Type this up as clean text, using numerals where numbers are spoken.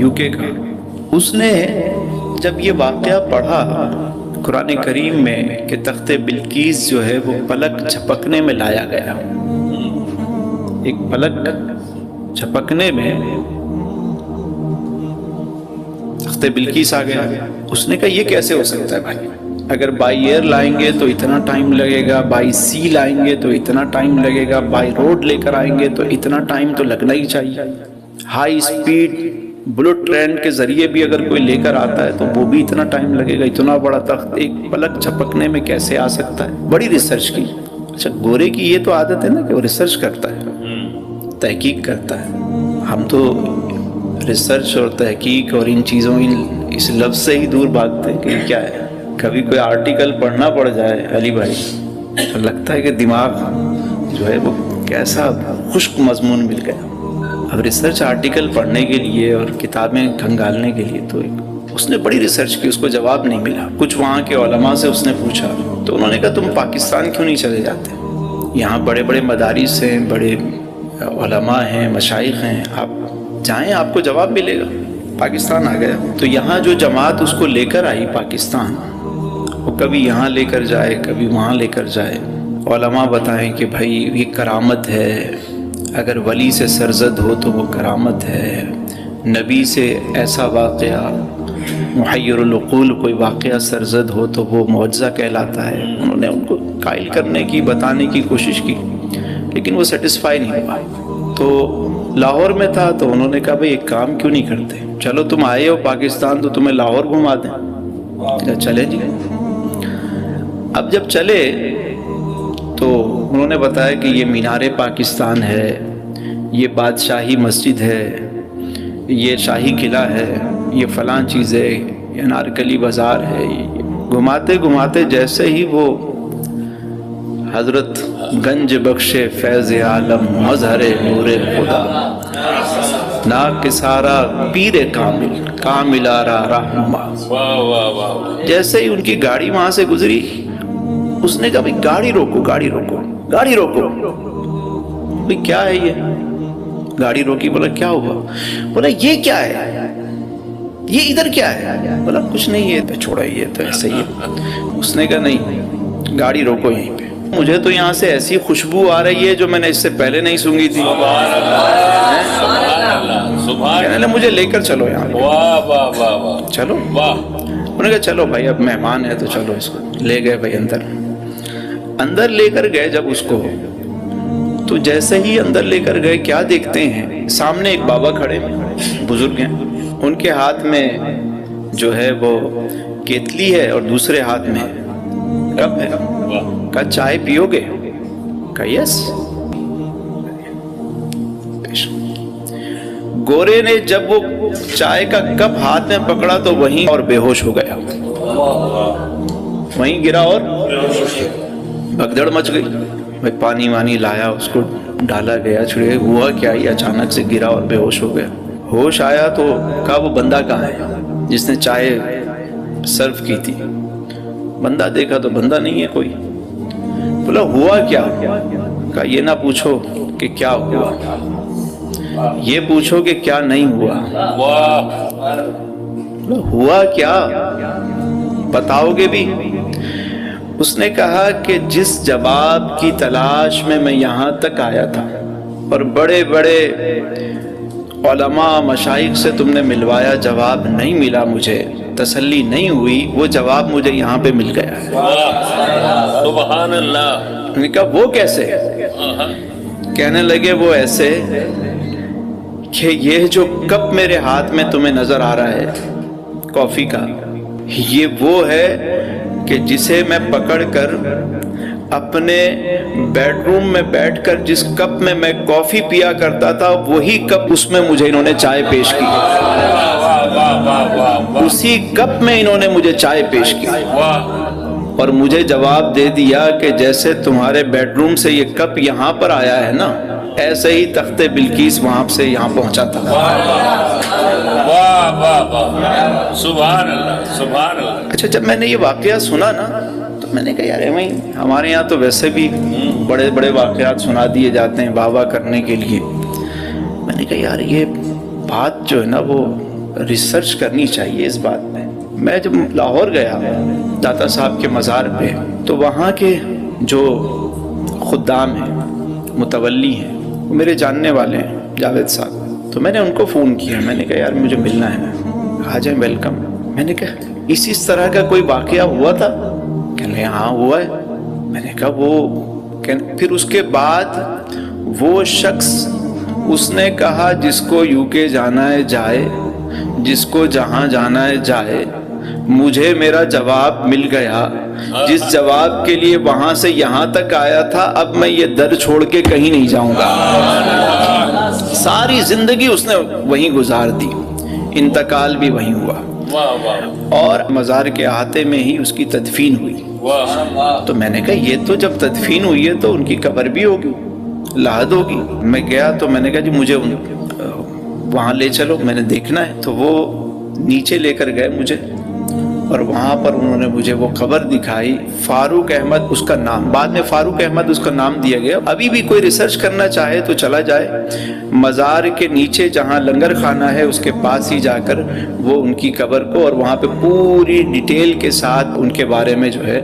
UK کا، اس نے جب یہ واقعہ پڑھا قرآن کریم میں کہ تخت بلقیس جو ہے وہ پلک جھپکنے میں لایا گیا، ایک پلک جھپکنے میں تخت بلقیس آ گیا. اس نے کہا یہ کیسے ہو سکتا ہے بھائی، اگر بائی ایئر لائیں گے تو اتنا ٹائم لگے گا، بائی سی لائیں گے تو اتنا ٹائم لگے گا، بائی روڈ لے کر آئیں گے تو اتنا ٹائم تو لگنا ہی چاہیے. ہائی سپیڈ بلٹ ٹرین کے ذریعے بھی اگر کوئی لے کر آتا ہے تو وہ بھی اتنا ٹائم لگے گا. اتنا بڑا تخت ایک پلک جھپکنے میں کیسے آ سکتا ہے؟ بڑی ریسرچ کی. اچھا گورے کی یہ تو عادت ہے نا کہ وہ ریسرچ کرتا ہے، تحقیق کرتا ہے. ہم تو ریسرچ اور تحقیق اور ان چیزوں اس لفظ سے ہی دور بھاگتے ہیں کہ یہ کیا ہے. کبھی کوئی آرٹیکل پڑھنا پڑ جائے علی بھائی تو لگتا ہے کہ دماغ جو ہے وہ کیسا خشک مضمون مل گیا. اب ریسرچ آرٹیکل پڑھنے کے لیے اور کتابیں کھنگالنے کے لیے تو اس نے بڑی ریسرچ کی، اس کو جواب نہیں ملا. کچھ وہاں کے علماء سے اس نے پوچھا تو انہوں نے کہا تم پاکستان کیوں نہیں چلے جاتے، یہاں بڑے بڑے مدارس ہیں، بڑے علماء ہیں، مشائخ ہیں، آپ جائیں آپ کو جواب ملے گا. پاکستان آ گیا تو یہاں جو جماعت اس کو لے کر آئی پاکستان، وہ کبھی یہاں لے کر جائے کبھی وہاں لے کر جائے. علماء بتائیں کہ بھائی یہ کرامت ہے، اگر ولی سے سرزد ہو تو وہ کرامت ہے، نبی سے ایسا واقعہ محیر العقول کوئی واقعہ سرزد ہو تو وہ معجزہ کہلاتا ہے. انہوں نے ان کو قائل کرنے کی بتانے کی کوشش کی لیکن وہ سیٹسفائی نہیں ہوا. تو لاہور میں تھا تو انہوں نے کہا بھئی ایک کام کیوں نہیں کرتے، چلو تم آئے ہو پاکستان تو تمہیں لاہور گھما دیں. چلے جی. اب جب چلے تو انہوں نے بتایا کہ یہ مینار پاکستان ہے، یہ بادشاہی مسجد ہے، یہ شاہی قلعہ ہے، یہ فلاں چیز ہے، یہ انارکلی بازار ہے. گھماتے گھماتے جیسے ہی وہ حضرت گنج بخش فیض عالم مظہر نور خدا ناکسارا پیر کامل کامل آرا رہنما، جیسے ہی ان کی گاڑی وہاں سے گزری اس نے کہا بھئی گاڑی روکو گاڑی روکو گاڑی روکو. بھئی کیا ہے یہ؟ گاڑی روکی. بولا کیا ہوا؟ بولا یہ کیا ہے، یہ ادھر کیا ہے؟ بولا کچھ نہیں ہے. چھوڑا یہ تو ایسے ہی ہے. اس نے کہا نہیں گاڑی روکو یہیں پہ، مجھے تو یہاں سے ایسی خوشبو آ رہی ہے جو میں نے اس سے پہلے نہیں سونگی تھی. کہنے لگا مجھے لے کر چلو یہاں پہ. چلو. انہوں نے کہا چلو بھائی اب مہمان ہے تو چلو اس کو لے گئے. بھائی اندر لے کر گئے. جب اس کو تو جیسے ہی اندر لے کر گئے کیا دیکھتے ہیں سامنے ایک بابا کھڑے بزرگ ہیں، ان کے ہاتھ میں جو ہے وہ کیتلی ہے اور دوسرے ہاتھ میں کپ ہے. کہا چائے پیو گے؟ کہا یس. گورے نے جب وہ چائے کا کپ ہاتھ میں پکڑا تو وہیں اور بے ہوش ہو گیا، وہیں گرا اور بھگدڑ مچ گئی. بھائی پانی وانی لایا، اس کو ڈالا گیا، چھڑے ہوا کیا ہی اچانک سے گرا اور بے ہوش ہو گیا. ہوش آیا تو کہا وہ بندہ کہاں ہے جس نے چائے سرو کی تھی؟ بندہ دیکھا تو بندہ نہیں ہے کوئی. بولا ہوا کیا؟ کہا یہ نہ پوچھو کہ کیا ہوا، یہ پوچھو کہ کیا نہیں ہوا. ہوا کیا بتاؤ گے بھی؟ اس نے کہا کہ جس جواب کی تلاش میں میں یہاں تک آیا تھا اور بڑے بڑے علماء مشائخ سے تم نے ملوایا، جواب نہیں ملا، مجھے تسلی نہیں ہوئی، وہ جواب مجھے یہاں پہ مل گیا ہے. سبحان اللہ. میں نے کہا وہ کیسے؟ کہنے لگے وہ ایسے کہ یہ جو کپ میرے ہاتھ میں تمہیں نظر آ رہا ہے کافی کا، یہ وہ ہے کہ جسے میں پکڑ کر اپنے بیڈ روم میں بیٹھ کر جس کپ میں میں کافی پیا کرتا تھا وہی کپ اس میں مجھے انہوں نے چائے پیش کی. اسی کپ میں انہوں نے مجھے چائے پیش کی اور مجھے جواب دے دیا کہ جیسے تمہارے بیڈ روم سے یہ کپ یہاں پر آیا ہے نا، ایسے ہی تخت بلقیس وہاں سے یہاں پہنچا تھا. سبحان اللہ سبحان اللہ. اچھا جب میں نے یہ واقعہ سنا نا تو میں نے کہا یار ہمارے یہاں تو ویسے بھی بڑے بڑے واقعات سنا دیے جاتے ہیں واہ واہ کرنے کے لیے. میں نے کہا یار یہ بات جو ہے نا وہ ریسرچ کرنی چاہیے اس بات میں. میں جب لاہور گیا داتا صاحب کے مزار پہ تو وہاں کے جو خدام ہیں متولی ہیں وہ میرے جاننے والے ہیں جاوید صاحب. تو میں نے ان کو فون کیا, میں نے کہا یار مجھے ملنا ہے, آ جائیں ویلکم. میں نے کہا اس طرح کا کوئی واقعہ ہوا تھا؟ کہنے لگے ہاں ہوا ہے. میں نے کہا وہ پھر اس کے بعد وہ شخص اس نے کہا جس کو یو کے جانا ہے جائے, جس کو جہاں جانا ہے جائے. مجھے میرا جواب مل گیا, جس جواب کے لیے وہاں سے یہاں تک آیا تھا اب میں یہ در چھوڑ کے کہیں نہیں جاؤں گا. ساری زندگی اس نے وہیں گزار دی, انتقال بھی وہیں ہوا اور مزار کے احاطے میں ہی اس کی تدفین ہوئی. تو میں نے کہا یہ تو جب تدفین ہوئی ہے تو ان کی قبر بھی ہوگی, لحد ہوگی. میں گیا تو میں نے کہا جی مجھے وہاں لے چلو, میں نے دیکھنا ہے. تو وہ نیچے لے کر گئے مجھے اور وہاں پر انہوں نے مجھے وہ قبر دکھائی. فاروق احمد اس کا نام, بعد میں فاروق احمد اس کا نام دیا گیا. ابھی بھی کوئی ریسرچ کرنا چاہے تو چلا جائے, مزار کے نیچے جہاں لنگر خانہ ہے اس کے پاس ہی جا کر وہ ان کی قبر کو, اور وہاں پہ پوری ڈیٹیل کے ساتھ ان کے بارے میں جو ہے